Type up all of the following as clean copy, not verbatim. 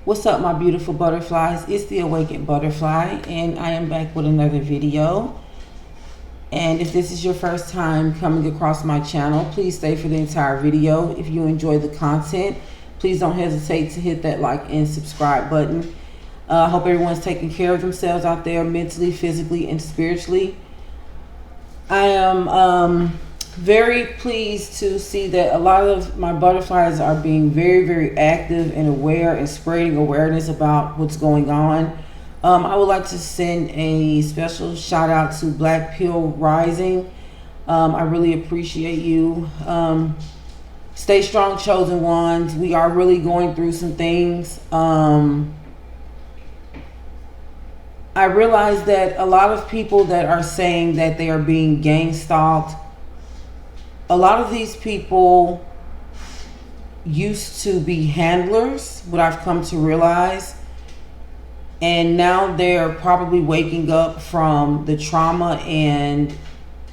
What's up, my beautiful butterflies? It's the Awakened Butterfly, and I am back with another video. And if this is your first time coming across my channel, please stay for the entire video. If you enjoy the content, please don't hesitate to hit that like and subscribe button. I hope everyone's taking care of themselves out there mentally, physically, and spiritually. I am very pleased to see that a lot of my butterflies are being very, very active and aware and spreading awareness about what's going on. I would like to send a special shout out to Black Pill Rising. I really appreciate you. Stay strong, chosen ones. We are really going through some things. I realize that a lot of people that are saying that they are being gang stalked, a lot of these people used to be handlers, what I've come to realize. And now they're probably waking up from the trauma, and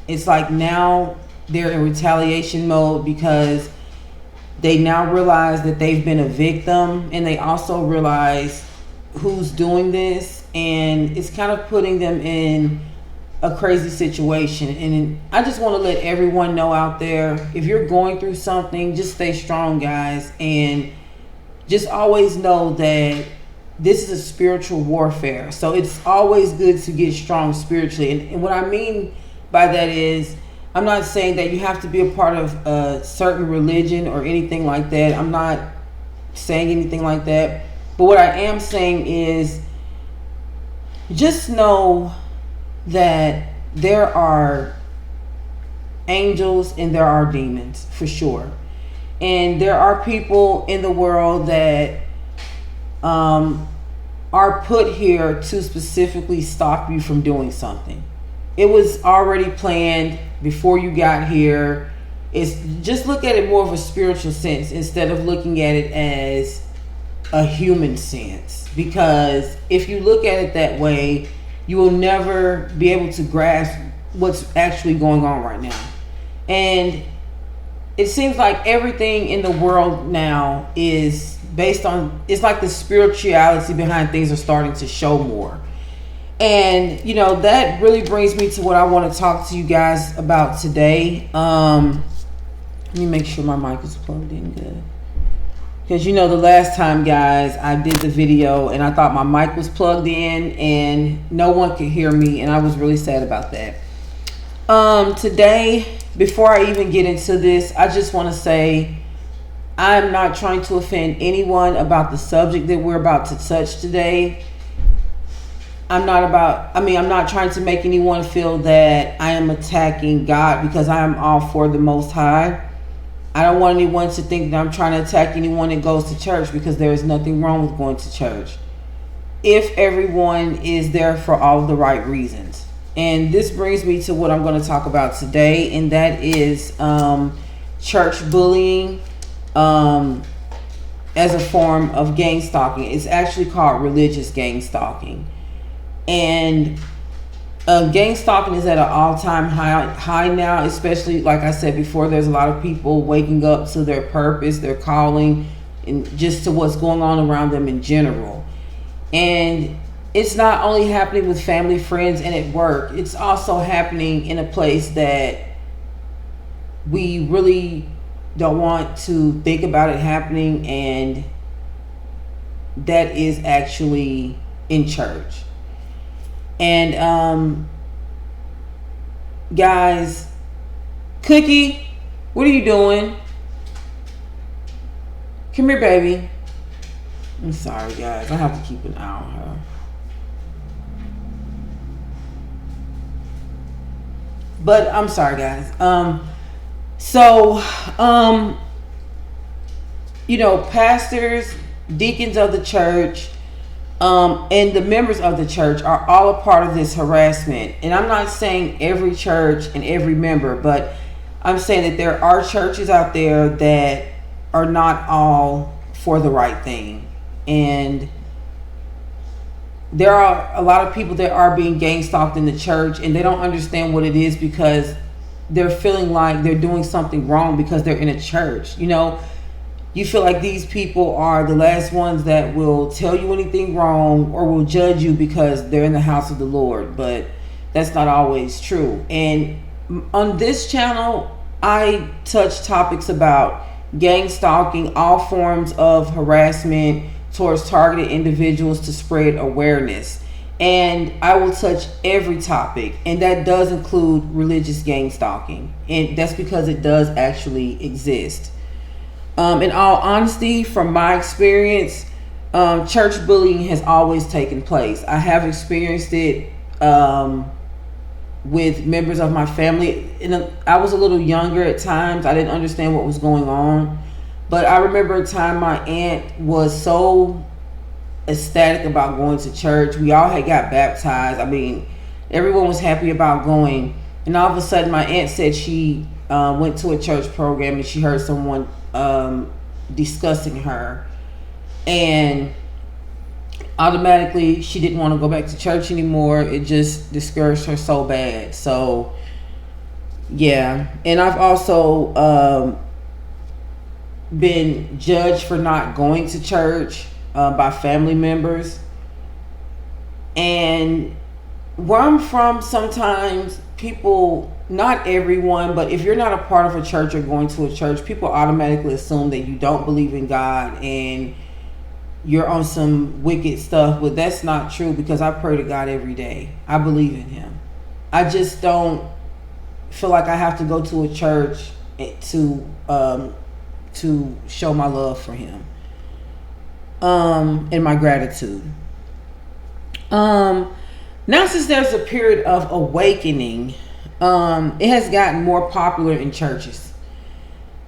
it's like now they're in retaliation mode because they now realize that they've been a victim, and they also realize who's doing this, and it's kind of putting them in a crazy situation. And I just want to let everyone know out there, if you're going through something, just stay strong, guys, and just always know that this is a spiritual warfare. So it's always good to get strong spiritually. And what I mean by that is, I'm not saying that you have to be a part of a certain religion or anything like that. I'm not saying anything like that. But what I am saying is, just know that there are angels and there are demons, for sure. And there are people in the world that are put here to specifically stop you from doing something. It was already planned before you got here. It's just look at it more of a spiritual sense instead of looking at it as a human sense, because if you look at it that way, you will never be able to grasp what's actually going on right now. And it seems like everything in the world now is based on, it's like the spirituality behind things are starting to show more. And you know, that really brings me to what I want to talk to you guys about today. Let me make sure my mic is plugged in good, because you know, the last time, guys, I did the video and I thought my mic was plugged in and no one could hear me, and I was really sad about that. Today, before I even get into this, I just want to say I'm not trying to offend anyone about the subject that we're about to touch today. I'm not trying to make anyone feel that I am attacking God, because I am all for the Most High. I don't want anyone to think that I'm trying to attack anyone that goes to church, because there is nothing wrong with going to church if everyone is there for all of the right reasons. And this brings me to what I'm going to talk about today, and that is church bullying as a form of gang stalking. It's actually called religious gang stalking. And gang stalking is at an all-time high now, especially, like I said before, there's a lot of people waking up to their purpose, their calling, and just to what's going on around them in general. And it's not only happening with family, friends, and at work. It's also happening in a place that we really don't want to think about it happening, and that is actually in church. And guys, Cookie, what are you doing? Come here, baby. I'm sorry, guys, I have to keep an eye on her. But I'm sorry, guys. You know, pastors, deacons of the church, and the members of the church are all a part of this harassment. And I'm not saying every church and every member, but I'm saying that there are churches out there that are not all for the right thing. And there are a lot of people that are being gang stalked in the church, and they don't understand what it is, because they're feeling like they're doing something wrong because they're in a church. You know, you feel like these people are the last ones that will tell you anything wrong or will judge you because they're in the house of the Lord. But that's not always true. And on this channel, I touch topics about gang stalking, all forms of harassment towards targeted individuals to spread awareness. And I will touch every topic, and that does include religious gang stalking. And that's because it does actually exist. In all honesty, from my experience, church bullying has always taken place. I have experienced it with members of my family. I was a little younger at times. I didn't understand what was going on. But I remember a time my aunt was so ecstatic about going to church. We all had got baptized. I mean, everyone was happy about going. And all of a sudden, my aunt said she went to a church program and she heard someone discussing her, and automatically she didn't want to go back to church anymore. It just discouraged her so bad. So yeah. And I've also been judged for not going to church by family members. And where I'm from, sometimes people, not everyone, but if you're not a part of a church or going to a church, people automatically assume that you don't believe in God and you're on some wicked stuff. But that's not true, because I pray to God every day. I believe in Him. I just don't feel like I have to go to a church to show my love for Him and my gratitude. Now, since there's a period of awakening, it has gotten more popular in churches.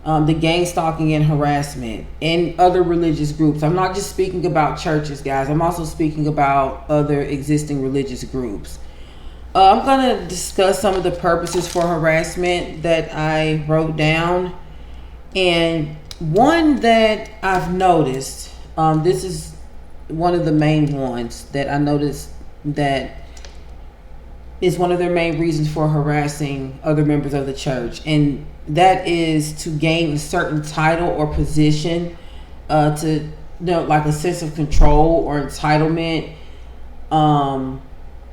The gang stalking and harassment and other religious groups. I'm not just speaking about churches, guys. I'm also speaking about other existing religious groups. I'm going to discuss some of the purposes for harassment that I wrote down. And one that I've noticed, this is one of the main ones that I noticed that is one of their main reasons for harassing other members of the church, and that is to gain a certain title or position, to like a sense of control or entitlement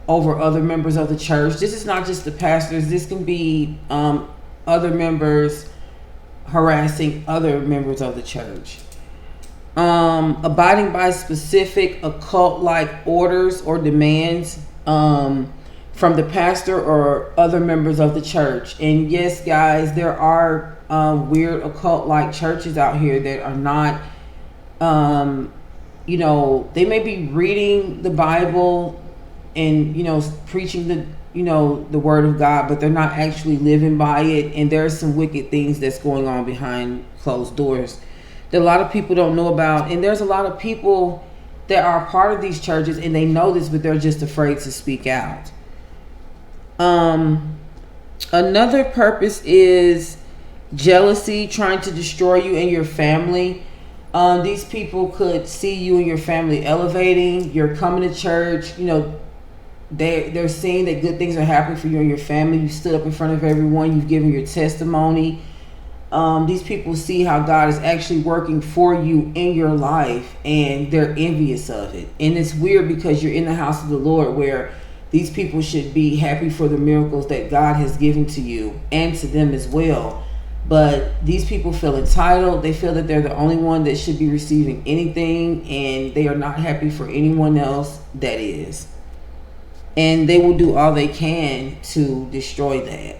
over other members of the church. This is not just the pastors. This can be other members harassing other members of the church. Abiding by specific occult-like orders or demands from the pastor or other members of the church. And yes, guys, there are weird occult-like churches out here that are not, they may be reading the Bible and, preaching the word of God, but they're not actually living by it. And there are some wicked things that's going on behind closed doors that a lot of people don't know about. And there's a lot of people that are a part of these churches and they know this, but they're just afraid to speak out. Another purpose is jealousy, trying to destroy you and your family. These people could see you and your family elevating. You're coming to church, they're seeing that good things are happening for you and your family. You stood up in front of everyone. You've given your testimony. These people see how God is actually working for you in your life, and they're envious of it. And it's weird because you're in the house of the Lord, where these people should be happy for the miracles that God has given to you and to them as well. But these people feel entitled. They feel that they're the only one that should be receiving anything, and they are not happy for anyone else that is. And they will do all they can to destroy that.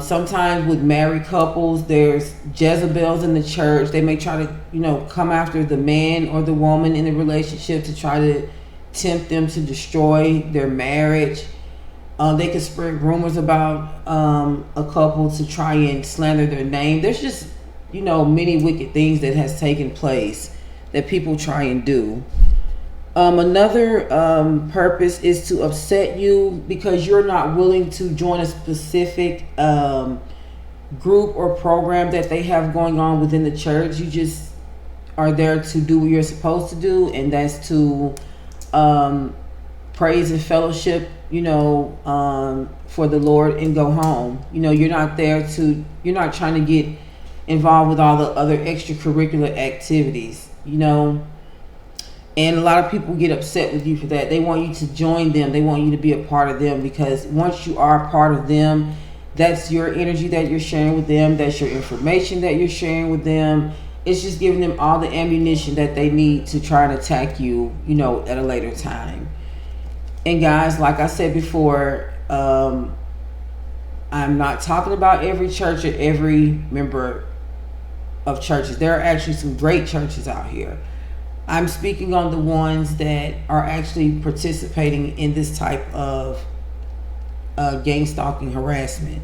Sometimes with married couples, there's Jezebels in the church. They may try to, come after the man or the woman in the relationship to try to tempt them to destroy their marriage. They could spread rumors about a couple to try and slander their name. There's just, many wicked things that has taken place that people try and do. Another purpose is to upset you because you're not willing to join a specific group or program that they have going on within the church. You just are there to do what you're supposed to do, and that's to praise and fellowship, for the Lord and go home. You're not there you're not trying to get involved with all the other extracurricular activities, you know. And a lot of people get upset with you for that. They want you to join them. They want you to be a part of them, because once you are a part of them, that's your energy that you're sharing with them. That's your information that you're sharing with them. It's just giving them all the ammunition that they need to try and attack you, you know, at a later time. And guys, like I said before, I'm not talking about every church or every member of churches. There are actually some great churches out here. I'm speaking on the ones that are actually participating in this type of gang stalking harassment.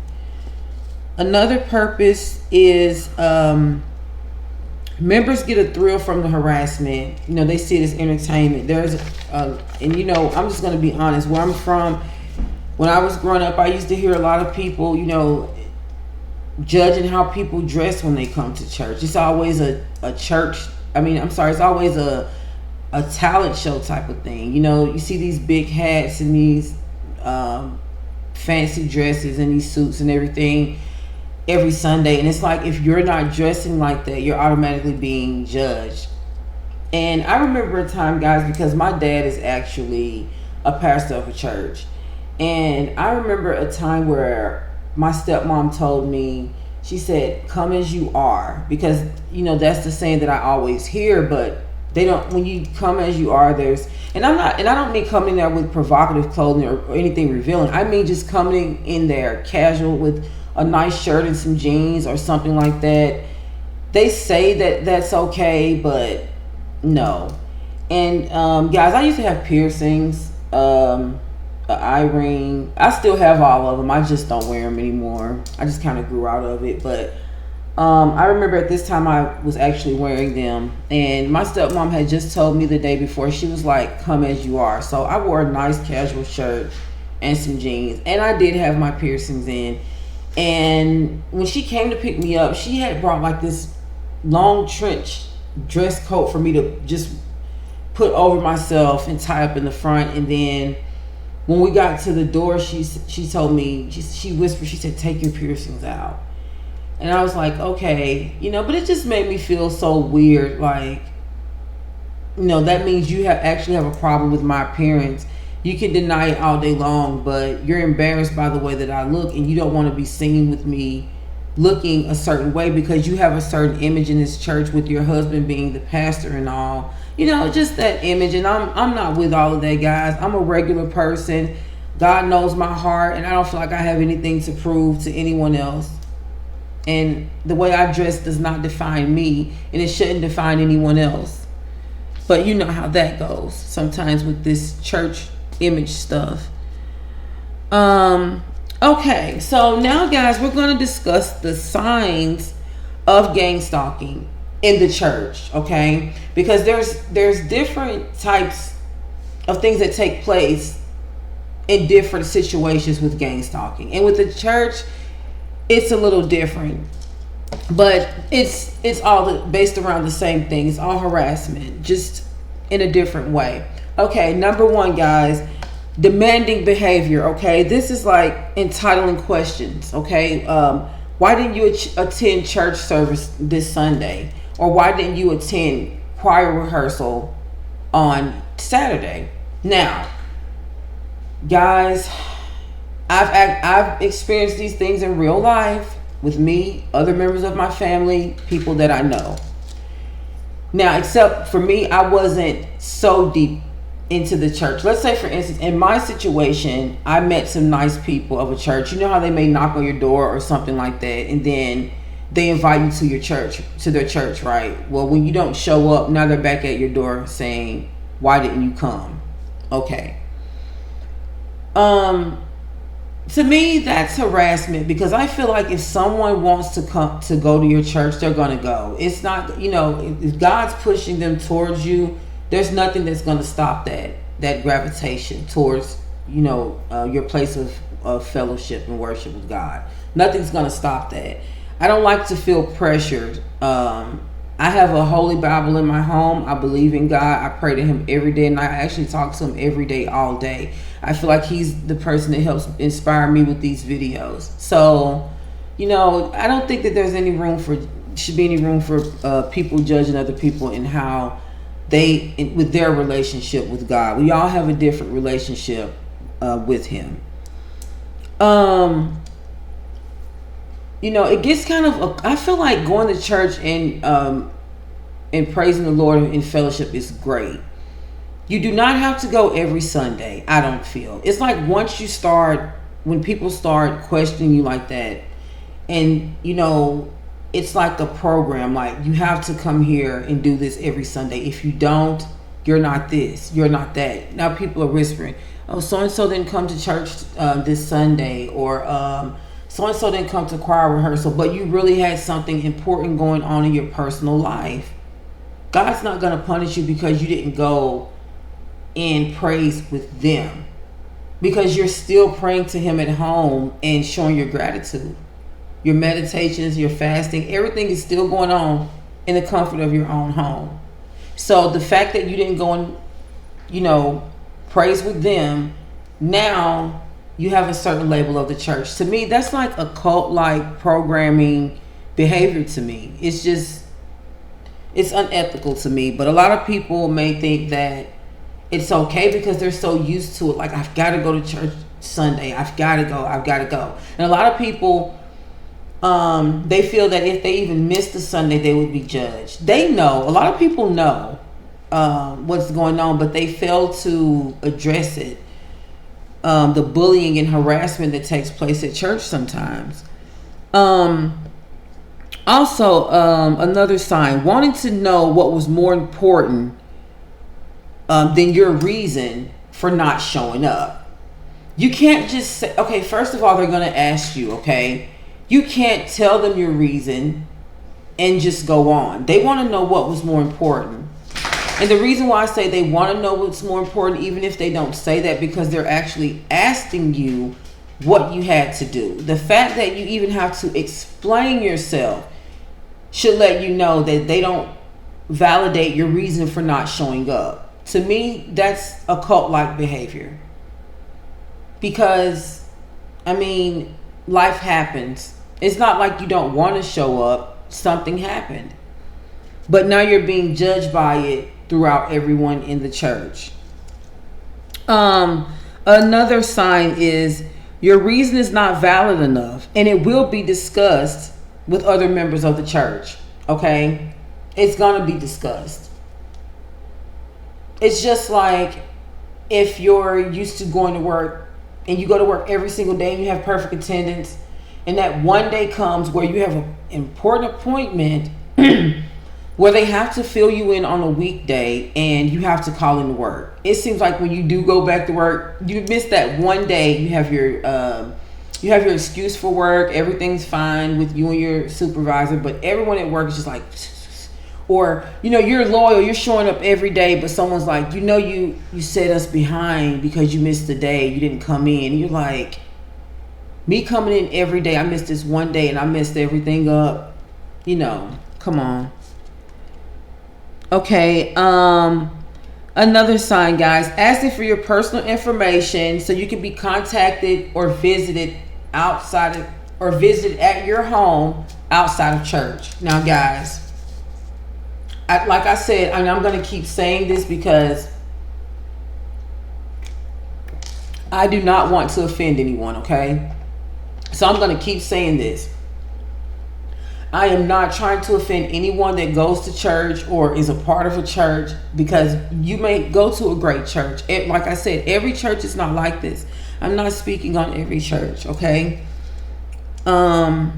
Another purpose is members get a thrill from the harassment. You know, they see it as entertainment. And you know, I'm just going to be honest. Where I'm from, when I was growing up, I used to hear a lot of people, you know, judging how people dress when they come to church. It's always a church. It's always a talent show type of thing. You know, you see these big hats and these fancy dresses and these suits and everything every Sunday. And it's like, if you're not dressing like that, you're automatically being judged. And I remember a time, guys, because my dad is actually a pastor of a church. And I remember a time where my stepmom told me, she said, come as you are, because, you know, that's the saying that I always hear, but they don't, when you come as you are, and I don't mean coming there with provocative clothing or anything revealing. I mean just coming in there casual with a nice shirt and some jeans or something like that. They say that that's okay, but no. And guys, I used to have piercings, an eye ring. I still have all of them. I just don't wear them anymore. I just kind of grew out of it. But I remember at this time I was actually wearing them, and my stepmom had just told me the day before, she was like, come as you are. So I wore a nice casual shirt and some jeans, and I did have my piercings in. And when she came to pick me up, she had brought like this long trench dress coat for me to just put over myself and tie up in the front. And then when we got to the door, she told me, she whispered, she said, take your piercings out. And I was like, okay, you know, but it just made me feel so weird. Like, you know, that means you actually have a problem with my appearance. You can deny it all day long, but you're embarrassed by the way that I look, and you don't want to be seen with me looking a certain way because you have a certain image in this church with your husband being the pastor and all. You know, just that image. And I'm not with all of that, guys. I'm a regular person. God knows my heart, and I don't feel like I have anything to prove to anyone else. And the way I dress does not define me, and it shouldn't define anyone else. But you know how that goes sometimes with this church image stuff. Okay, so now, guys, we're going to discuss the signs of gang stalking in the church, okay? Because there's different types of things that take place in different situations with gang stalking. And with the church, it's a little different. But it's all based around the same thing. It's all harassment, just in a different way. Okay, number one, guys, demanding behavior. Okay, this is like entitling questions. Okay, why didn't you attend church service this Sunday? Or why didn't you attend choir rehearsal on Saturday? Now, guys, I've experienced these things in real life with me, other members of my family, people that I know. Now, except for me, I wasn't so deep into the church. Let's say, for instance, in my situation, I met some nice people of a church. You know how they may knock on your door or something like that, and then they invite you to your church, to their church, right? Well, when you don't show up, now they're back at your door saying, why didn't you come? Okay. To me, that's harassment, because I feel like if someone wants to go to your church, they're going to go. It's not, you know, if God's pushing them towards you, there's nothing that's going to stop that gravitation towards, you know, your place of fellowship and worship with God. Nothing's going to stop that. I don't like to feel pressured. I have a holy Bible in my home. I believe in God. I pray to him every day, and I actually talk to him every day, all day. I feel like he's the person that helps inspire me with these videos. So, you know, I don't think that there's any room for should be any room for people judging other people and how with their relationship with God. We all have a different relationship with Him. It gets kind of. I feel like going to church and praising the Lord in fellowship is great. You do not have to go every Sunday. I don't feel it's like when people start questioning you like that, and it's like a program, like you have to come here and do this every Sunday. If you don't, you're not this, you're not that. Now people are whispering, oh, so-and-so didn't come to church this Sunday, or so-and-so didn't come to choir rehearsal, but you really had something important going on in your personal life. God's not going to punish you because you didn't go and praise with them, because you're still praying to Him at home and showing your gratitude. Your meditations, your fasting, everything is still going on in the comfort of your own home. So the fact that you didn't go and, praise with them, now you have a certain label of the church. To me, that's like a cult-like programming behavior to me. It's unethical to me. But a lot of people may think that it's okay because they're so used to it. Like, I've got to go to church Sunday. I've got to go. And a lot of people, they feel that if they even missed a Sunday, they would be judged. They know. A lot of people know what's going on, but they fail to address it. The bullying and harassment that takes place at church sometimes. Also, another sign, wanting to know what was more important than your reason for not showing up. You can't just say, okay, first of all, they're going to ask you, okay? You can't tell them your reason and just go on. They want to know what was more important. And the reason why I say they want to know what's more important, even if they don't say that, because they're actually asking you what you had to do. The fact that you even have to explain yourself should let you know that they don't validate your reason for not showing up. To me, that's a cult-like behavior. Because, life happens. It's not like you don't want to show up. Something happened. But now you're being judged by it throughout everyone in the church. Another sign is your reason is not valid enough, and it will be discussed with other members of the church. Okay? It's going to be discussed. It's just like if you're used to going to work and you go to work every single day and you have perfect attendance, and that one day comes where you have an important appointment where they have to fill you in on a weekday and you have to call in to work. It seems like when you do go back to work, you miss that one day. You have your excuse for work. Everything's fine with you and your supervisor, but everyone at work is just like, or you're loyal, you're showing up every day, but someone's like, you set us behind because you missed the day, you didn't come in. And you're like, me coming in every day, I missed this one day and I messed everything up. Come on. Okay, another sign, guys, asking for your personal information so you can be contacted or visited at your home outside of church. Now, guys, like I said, I'm going to keep saying this because I do not want to offend anyone, okay? So I'm going to keep saying this. I am not trying to offend anyone that goes to church or is a part of a church, because you may go to a great church. Like I said, every church is not like this. I'm not speaking on every church, okay? But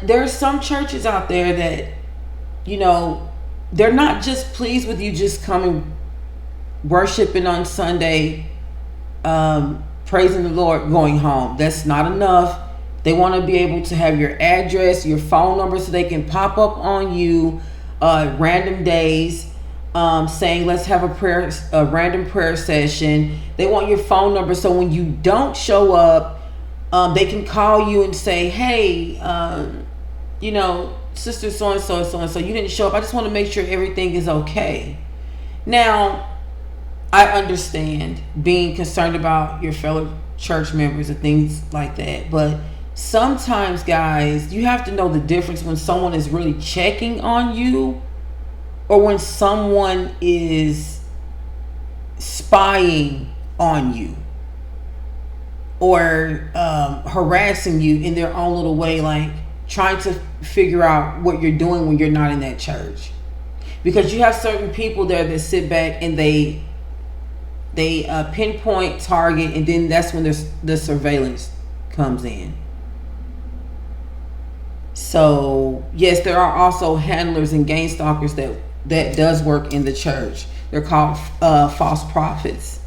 there are some churches out there that, they're not just pleased with you just coming worshiping on Sunday, praising the Lord, going home. That's not enough. They want to be able to have your address, your phone number, so they can pop up on you random days, saying, let's have a random prayer session. They want your phone number so when you don't show up, they can call you and say, hey, sister so-and-so and so-and-so, you didn't show up. I just want to make sure everything is okay. Now, I understand being concerned about your fellow church members and things like that, but sometimes, guys, you have to know the difference when someone is really checking on you or when someone is spying on you or harassing you in their own little way, like trying to figure out what you're doing when you're not in that church. Because you have certain people there that sit back and they pinpoint, target, and then that's when the surveillance comes in. So yes, there are also handlers and gang stalkers that does work in the church. They're called false prophets.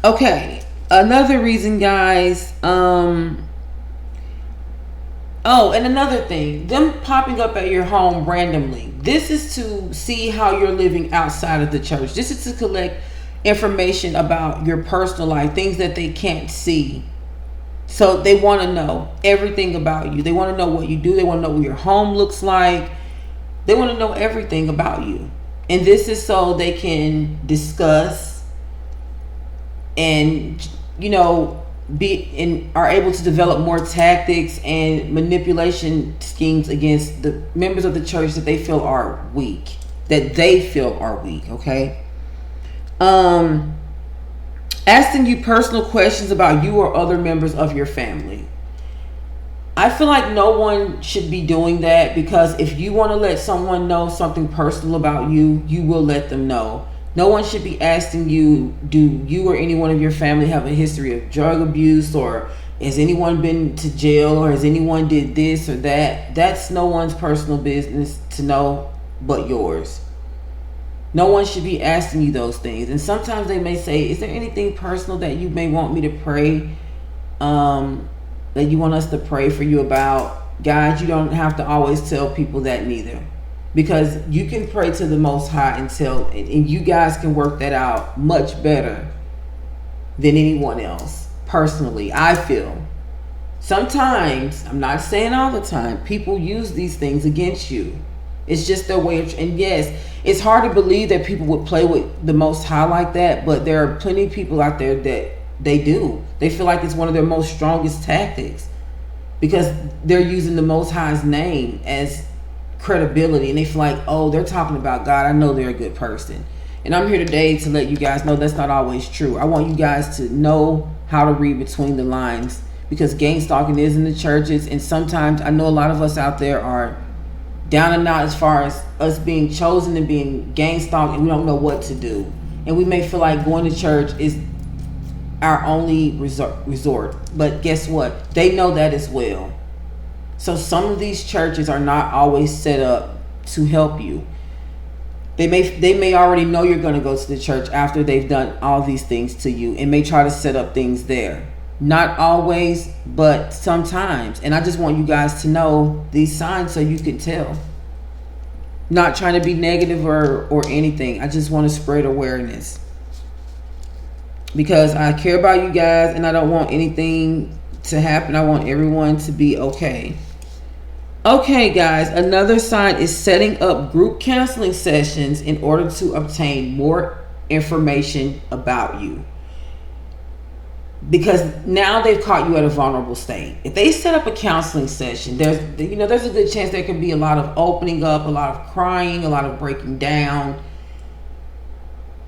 Okay, another reason, guys. Oh, and another thing, them popping up at your home randomly. This is to see how you're living outside of the church. This is to collect information about your personal life, things that they can't see. So they want to know everything about you. They want to know what you do. They want to know what your home looks like. They want to know everything about you. And this is so they can discuss and, are able to develop more tactics and manipulation schemes against the members of the church that they feel are weak. Okay? Asking you personal questions about you or other members of your family. I feel like no one should be doing that, because if you want to let someone know something personal about you, you will let them know. No one should be asking you, do you or anyone of your family have a history of drug abuse, or has anyone been to jail, or has anyone did this or that? That's no one's personal business to know but yours. No one should be asking you those things. And sometimes they may say, is there anything personal that you may want me to pray, that you want us to pray for you about? Guys, you don't have to always tell people that neither. Because you can pray to the Most High and you guys can work that out much better than anyone else. Personally, I feel. Sometimes, I'm not saying all the time, people use these things against you. It's just their way of, and yes, it's hard to believe that people would play with the Most High like that, but there are plenty of people out there that they do. They feel like it's one of their most strongest tactics, because they're using the Most High's name as credibility, and they feel like, oh, they're talking about God, I know they're a good person. And I'm here today to let you guys know that's not always true. I want you guys to know how to read between the lines, because gang stalking is in the churches, and sometimes I know a lot of us out there are down and out as far as us being chosen and being gang stalked, and we don't know what to do. And we may feel like going to church is our only resort. But guess what? They know that as well. So some of these churches are not always set up to help you. They may already know you're going to go to the church after they've done all these things to you, and may try to set up things there. Not always, but sometimes. And I just want you guys to know these signs so you can tell. Not trying to be negative or anything. I just want to spread awareness, because I care about you guys and I don't want anything to happen. I want everyone to be okay. Okay, guys, another sign is setting up group counseling sessions in order to obtain more information about you. Because now they've caught you at a vulnerable state. If they set up a counseling session, there's a good chance there can be a lot of opening up, a lot of crying, a lot of breaking down.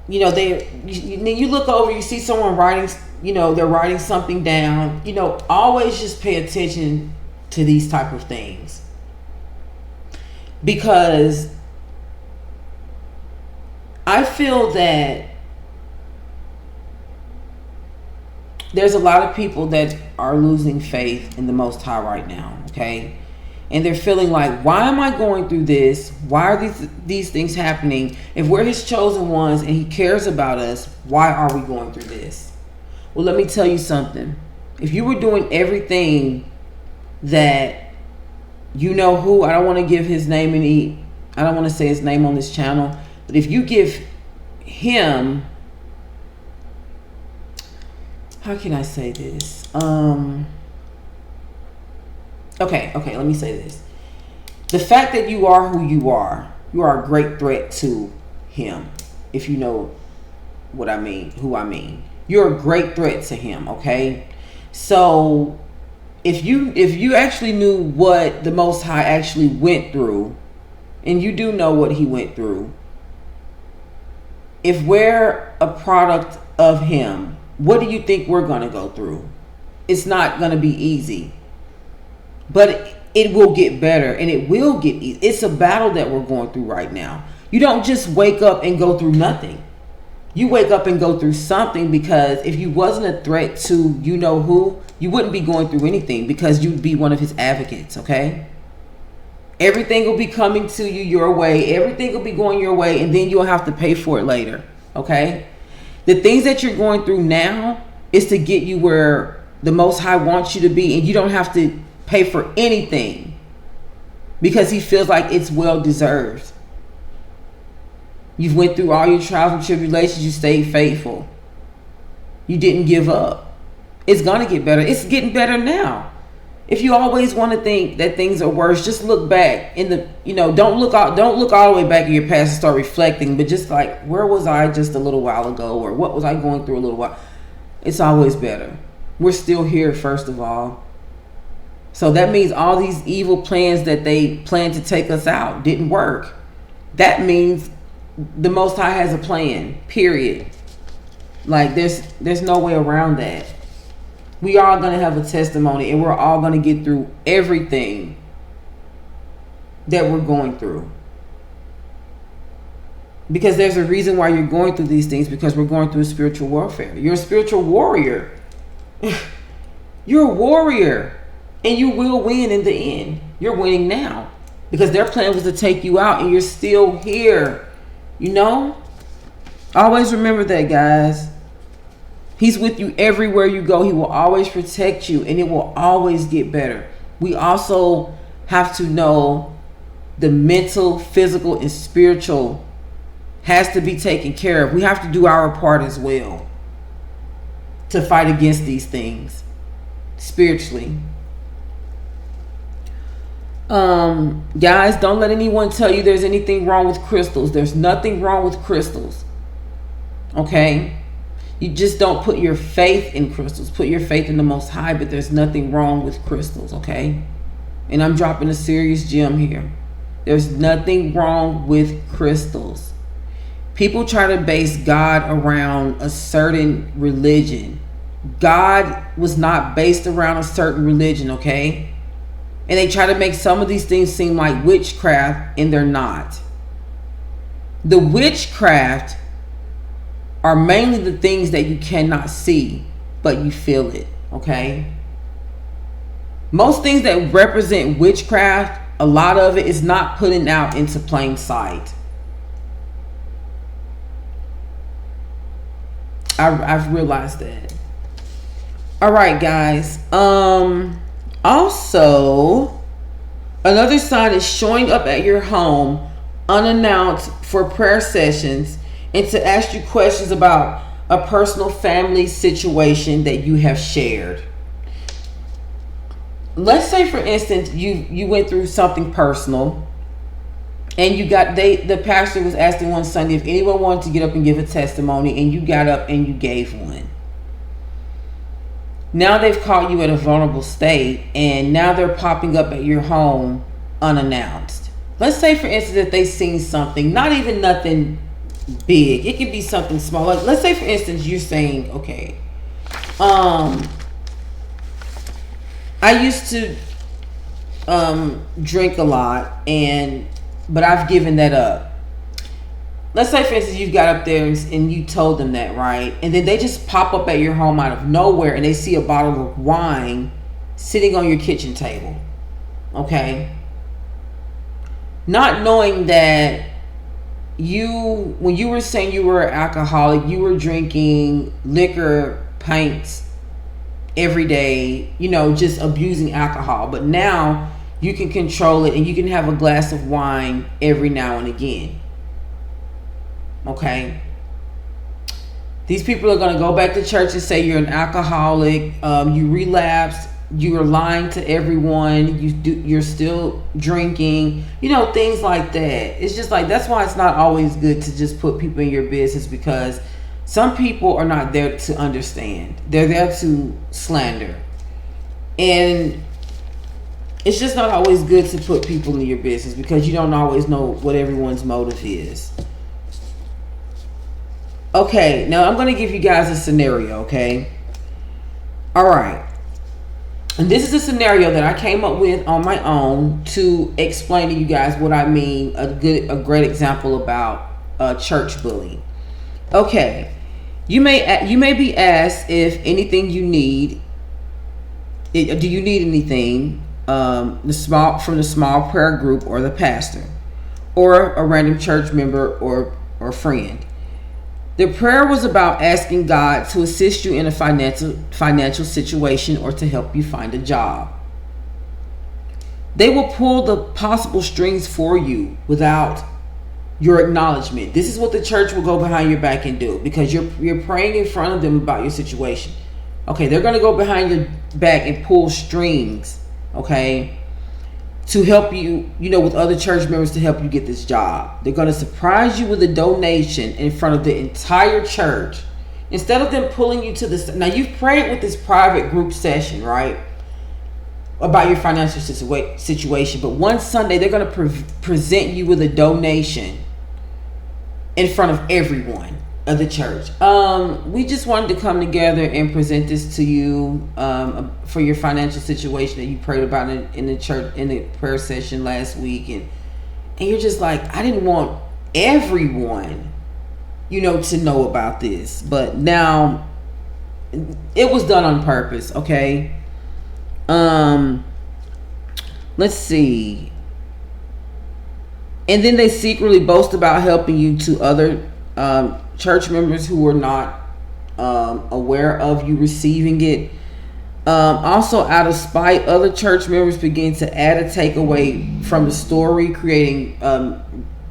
You look over, you see someone writing, they're writing something down. Always just pay attention to these type of things, because I feel that there's a lot of people that are losing faith in the Most High right now, okay? And they're feeling like, why am I going through this? Why are these things happening? If we're His chosen ones and He cares about us, why are we going through this? Well, let me tell you something. If you were doing everything that who, I don't want to give his name I don't want to say his name on this channel, but if you give him, how can I say this? Okay, let me say this. The fact that you are who you are a great threat to him, if you know what I mean, who I mean. You're a great threat to him, okay? So if you actually knew what the Most High actually went through, and you do know what he went through, if we're a product of him, what do you think we're going to go through? It's not going to be easy, but it will get better, and it will get easy. It's a battle that we're going through right now. You don't just wake up and go through nothing. You wake up and go through something, because if you wasn't a threat to you know who, you wouldn't be going through anything, because you'd be one of his advocates, okay? Everything will be coming to you your way. Everything will be going your way, and then you'll have to pay for it later, okay? The things that you're going through now is to get you where the Most High wants you to be, and you don't have to pay for anything, because he feels like it's well deserved. You've went through all your trials and tribulations. You stayed faithful. You didn't give up. It's going to get better. It's getting better now. If you always want to think that things are worse, just look back in the, don't look all the way back in your past and start reflecting, but just like, where was I just a little while ago, or what was I going through a little while? It's always better. We're still here, first of all. So that means all these evil plans that they planned to take us out didn't work. That means the Most High has a plan, period. Like, there's no way around that. We are going to have a testimony, and we're all going to get through everything that we're going through. Because there's a reason why you're going through these things, because we're going through spiritual warfare. You're a spiritual warrior. You're a warrior, and you will win in the end. You're winning now, because their plan was to take you out, and you're still here. Always remember that, guys. He's with you everywhere you go. He will always protect you, and it will always get better. We also have to know the mental, physical, and spiritual has to be taken care of. We have to do our part as well to fight against these things spiritually. Guys, don't let anyone tell you there's anything wrong with crystals. There's nothing wrong with crystals. Okay? You just don't put your faith in crystals. Put your faith in the Most High, but there's nothing wrong with crystals, okay? And I'm dropping a serious gem here. There's nothing wrong with crystals. People try to base God around a certain religion. God was not based around a certain religion, okay? And they try to make some of these things seem like witchcraft, and they're not. The witchcraft are mainly the things that you cannot see, but you feel it, okay? Most things that represent witchcraft, a lot of it is not putting out into plain sight. I've realized that. All right, guys. Also, another sign is showing up at your home unannounced for prayer sessions and to ask you questions about a personal family situation that you have shared. Let's say, for instance, you went through something personal, and the pastor was asking one Sunday if anyone wanted to get up and give a testimony, and you got up and you gave one. Now they've caught you at a vulnerable state, and now they're popping up at your home unannounced. Let's say, for instance, that they've seen something, not even nothing big. It could be something small. Like, let's say, for instance, you're saying, okay, I used to drink a lot, but I've given that up. Let's say, for instance, you got up there and you told them that, right? And then they just pop up at your home out of nowhere, and they see a bottle of wine sitting on your kitchen table. Okay? Not knowing that when you were saying you were an alcoholic, you were drinking liquor, pints every day, just abusing alcohol. But now you can control it, and you can have a glass of wine every now and again. Okay? These people are going to go back to church and say you're an alcoholic, you relapsed, you are lying to everyone, you're still drinking, things like that. It's just like, that's why it's not always good to just put people in your business, because Some people are not there to understand. They're there to slander. And it's just not always good to put people in your business because you don't always know what everyone's motive is. Okay, now I'm going to give you guys a scenario, okay? All right. And this is a scenario that I came up with on my own to explain to you guys what I mean. A great example about church bullying. Okay, you may be asked if anything you need. Do you need anything? From the small prayer group or the pastor, or a random church member or friend. The prayer was about asking God to assist you in a financial situation or to help you find a job. They will pull the possible strings for you without your acknowledgement. This is what the church will go behind your back and do because you're praying in front of them about your situation. Okay, they're going to go behind your back and pull strings, okay, to help you, with other church members to help you get this job. They're going to surprise you with a donation in front of the entire church. Instead of them pulling you to this, now you've prayed with this private group session, right, about your financial situation, but one Sunday they're going to present you with a donation in front of everyone of the church. We just wanted to come together and present this to you for your financial situation that you prayed about in the church in the prayer session last week, and you're just like, I didn't want everyone, to know about this, but now it was done on purpose. Okay. Let's see. And then they secretly boast about helping you to other church members who were not aware of you receiving it. Also, out of spite, other church members begin to add a takeaway from the story, creating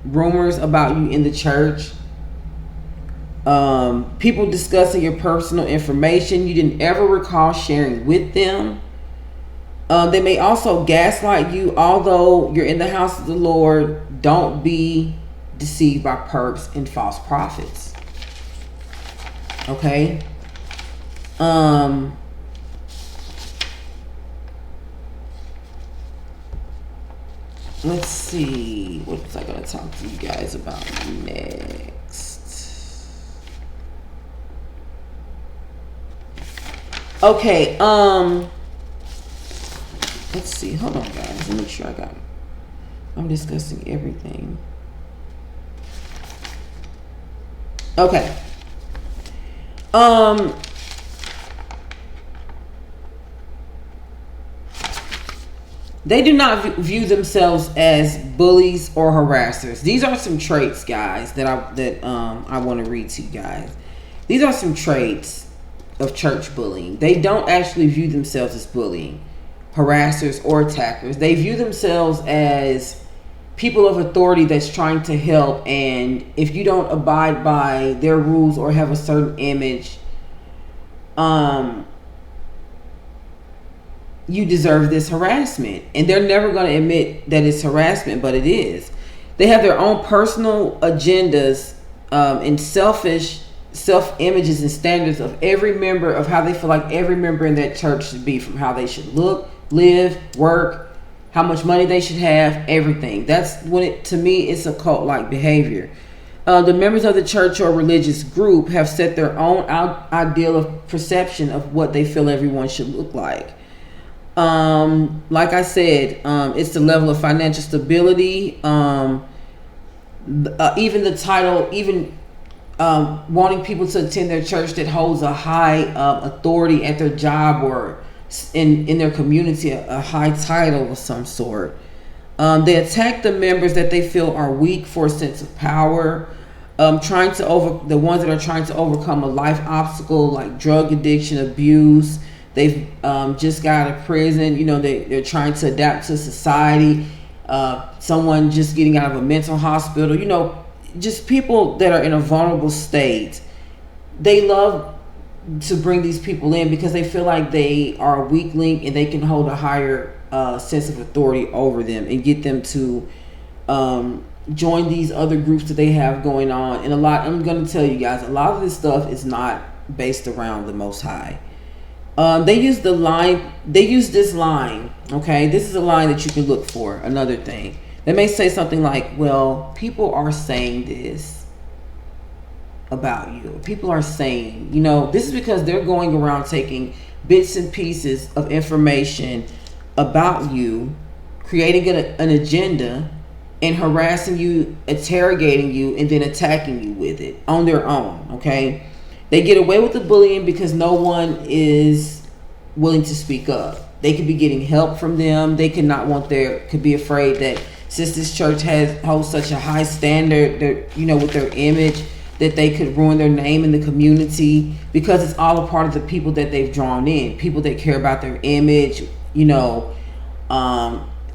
rumors about you in the church. People discussing your personal information you didn't ever recall sharing with them. They may also gaslight you. Although you're in the house of the Lord, don't be deceived by perps and false prophets. Okay. Let's see. What was I going to talk to you guys about next? Okay. Let's see. Hold on, guys. Let me make sure I'm discussing everything. Okay. They do not view themselves as bullies or harassers. These are some traits, guys, that I want to read to you guys. These are some traits of church bullying. They don't actually view themselves as bullying, harassers, or attackers. They view themselves as people of authority that's trying to help, and if you don't abide by their rules or have a certain image, you deserve this harassment. And they're never going to admit that it's harassment, but it is. They have their own personal agendas and selfish self-images and standards of every member, of how they feel like every member in that church should be, from how they should look, live, work, how much money they should have, everything. That's when to me, it's a cult-like behavior. The members of the church or religious group have set their own ideal of perception of what they feel everyone should look like. Like I said, it's the level of financial stability, even the title, even wanting people to attend their church that holds a high authority at their job or in their community, a high title of some sort. They attack the members that they feel are weak for a sense of power, the ones that are trying to overcome a life obstacle like drug addiction, abuse. They've just got out of prison. They're trying to adapt to society. Someone just getting out of a mental hospital. Just people that are in a vulnerable state. They love to bring these people in because they feel like they are a weak link and they can hold a higher sense of authority over them and get them to join these other groups that they have going on. And I'm going to tell you guys, a lot of this stuff is not based around the Most High. They use this line, okay? This is a line that you can look for, another thing. They may say something like, well, people are saying this about you. People are saying, this is because they're going around taking bits and pieces of information about you, creating an agenda, and harassing you, interrogating you, and then attacking you with it on their own, okay? They get away with the bullying because no one is willing to speak up. They could be getting help from them. They could be afraid that since this church holds such a high standard, with their image, that they could ruin their name in the community, because it's all a part of the people that they've drawn in, people that care about their image,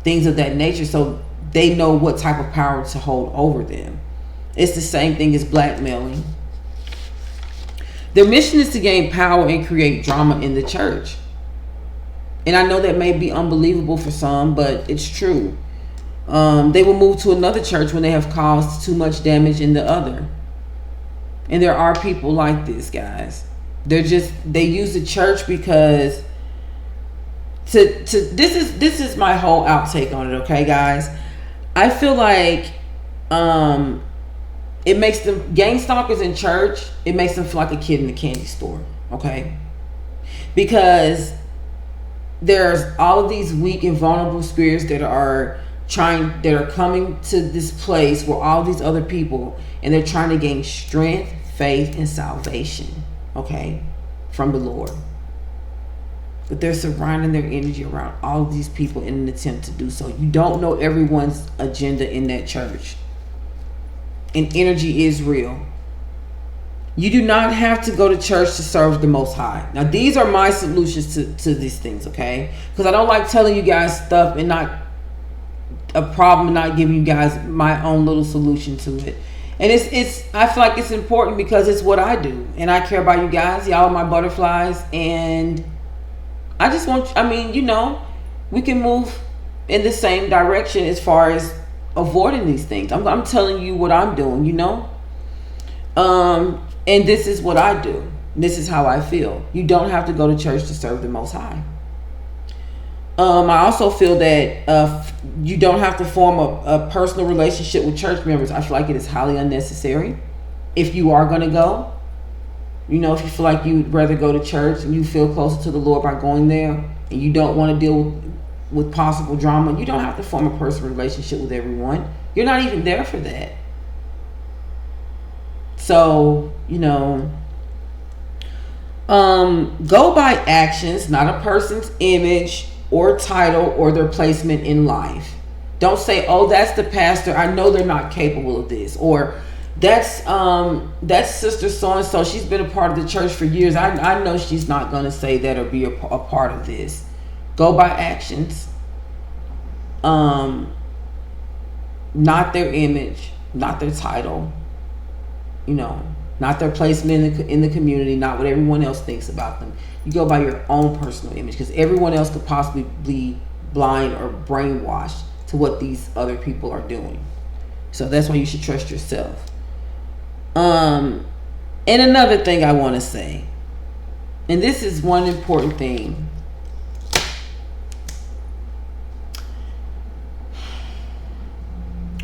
things of that nature. So they know what type of power to hold over them. It's the same thing as blackmailing. Their mission is to gain power and create drama in the church. And I know that may be unbelievable for some, but it's true. They will move to another church when they have caused too much damage in the other. And there are people like this, guys. They use the church because this is my whole outtake on it, okay, guys? I feel like it makes them, gang stalkers in church, it makes them feel like a kid in the candy store, okay? Because there's all of these weak and vulnerable spirits that are coming to this place where all these other people, and they're trying to gain strength, faith, and salvation, okay, from the Lord. But they're surrounding their energy around all of these people in an attempt to do so. You don't know everyone's agenda in that church. And energy is real. You do not have to go to church to serve the Most High. Now, these are my solutions to these things, okay? Because I don't like telling you guys stuff and not a problem, and not giving you guys my own little solution to it. And I feel like it's important because it's what I do. And I care about you guys. Y'all are my butterflies. And I just we can move in the same direction as far as avoiding these things. I'm telling you what I'm doing, and this is what I do. This is how I feel. You don't have to go to church to serve the Most High. I also feel that you don't have to form a personal relationship with church members. I feel like it is highly unnecessary. If you are going to go, if you feel like you'd rather go to church and you feel closer to the Lord by going there, and you don't want to deal with possible drama, you don't have to form a personal relationship with everyone. You're not even there for that. So, go by actions, not a person's image or title or their placement in life. Don't say, oh, that's the pastor, I know they're not capable of this, or that's sister so-and-so, she's been a part of the church for years, I know she's not going to say that or be a part of this. Go by actions, not their image, not their title, not their placement in the community, not what everyone else thinks about them. You go by your own personal image, because everyone else could possibly be blind or brainwashed to what these other people are doing. So that's why you should trust yourself. And another thing I want to say, and this is one important thing.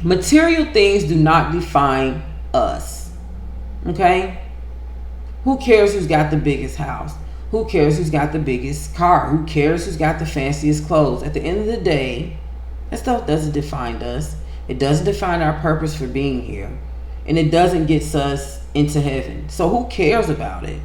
Material things do not define us. Okay? Who cares who's got the biggest house? Who cares who's got the biggest car? Who cares who's got the fanciest clothes? At the end of the day, that stuff doesn't define us. It doesn't define our purpose for being here. And it doesn't get us into heaven. So who cares about it?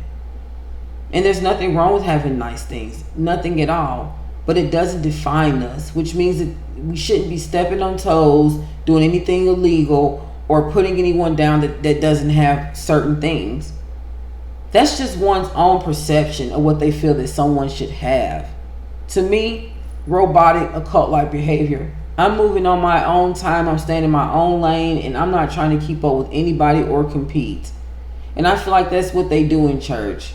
And there's nothing wrong with having nice things. Nothing at all. But it doesn't define us, which means that we shouldn't be stepping on toes, doing anything illegal, or putting anyone down that doesn't have certain things. That's just one's own perception of what they feel that someone should have. To me, robotic, occult-like behavior. I'm moving on my own time. I'm staying in my own lane, and I'm not trying to keep up with anybody or compete. And I feel like that's what they do in church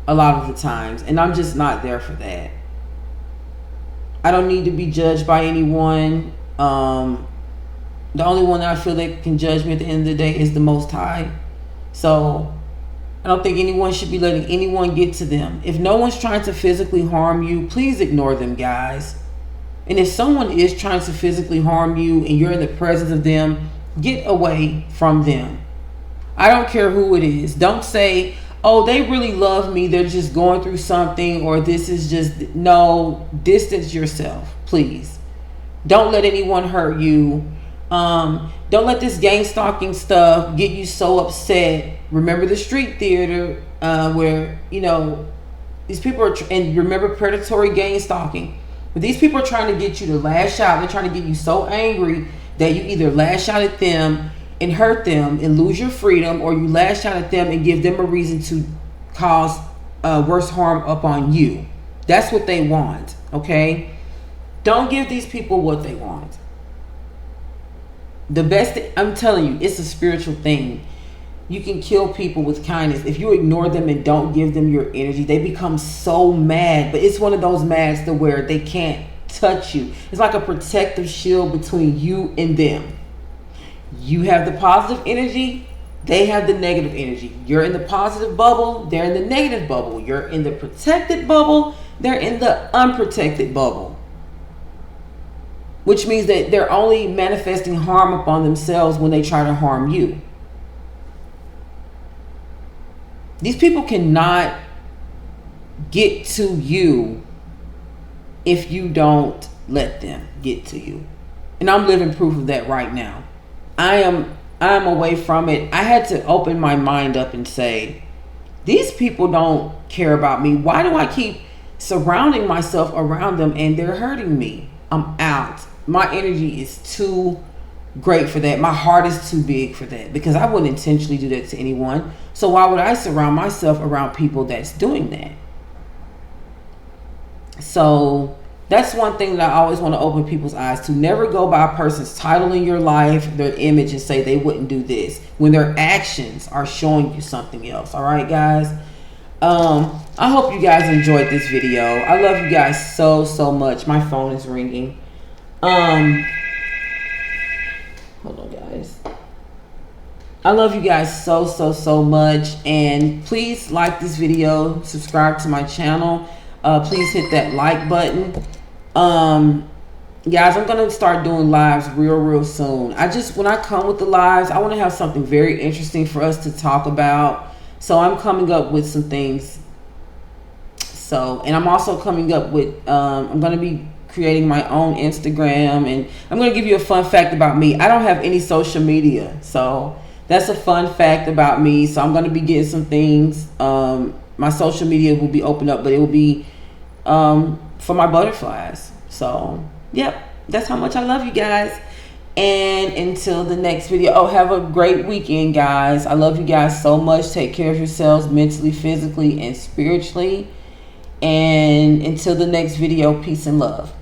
a lot of the times, and I'm just not there for that. I don't need to be judged by anyone. The only one that I feel that can judge me at the end of the day is the Most High. So I don't think anyone should be letting anyone get to them. If no one's trying to physically harm you, please ignore them, guys. And if someone is trying to physically harm you and you're in the presence of them, get away from them. I don't care who it is. Don't say, oh, they really love me, they're just going through something, or this is just, no, distance yourself, please. Don't let anyone hurt you. Don't let this gang stalking stuff get you so upset. Remember the street theater where, you know, these people are, and remember predatory gang stalking. But these people are trying to get you to lash out. They're trying to get you so angry that you either lash out at them and hurt them and lose your freedom, or you lash out at them and give them a reason to cause worse harm upon you. That's what they want, okay? Don't give these people what they want. The best, I'm telling you, it's a spiritual thing. You can kill people with kindness. If you ignore them and don't give them your energy, they become so mad. But it's one of those mads to where they can't touch you. It's like a protective shield between you and them. You have the positive energy, they have the negative energy. You're in the positive bubble, they're in the negative bubble. You're in the protected bubble, they're in the unprotected bubble. Which means that they're only manifesting harm upon themselves when they try to harm you. These people cannot get to you if you don't let them get to you. And I'm living proof of that right now. I am away from it. I had to open my mind up and say, these people don't care about me. Why do I keep surrounding myself around them and they're hurting me? I'm out. My energy is too great for that. My heart is too big for that, because I wouldn't intentionally do that to anyone. So why would I surround myself around people that's doing that? So that's one thing that I always want to open people's eyes to. Never go by a person's title in your life, their image, and say they wouldn't do this when their actions are showing you something else. All right, guys. I hope you guys enjoyed this video. I love you guys so much. My phone is ringing. Hold on, guys. I love you guys so much, and please like this video, subscribe to my channel. Please hit that like button. Guys, I'm gonna start doing lives real soon. When I come with the lives, I want to have something very interesting for us to talk about. So I'm coming up with some things. And I'm also coming up with I'm gonna be creating my own Instagram, and I'm going to give you a fun fact about me. I don't have any social media, so that's a fun fact about me. So I'm going to be getting some things. My social media will be opened up, but it will be for my butterflies. So yep, that's how much I love you guys. And until the next video, have a great weekend, guys. I love you guys so much. Take care of yourselves mentally, physically, and spiritually. And until the next video, peace and love.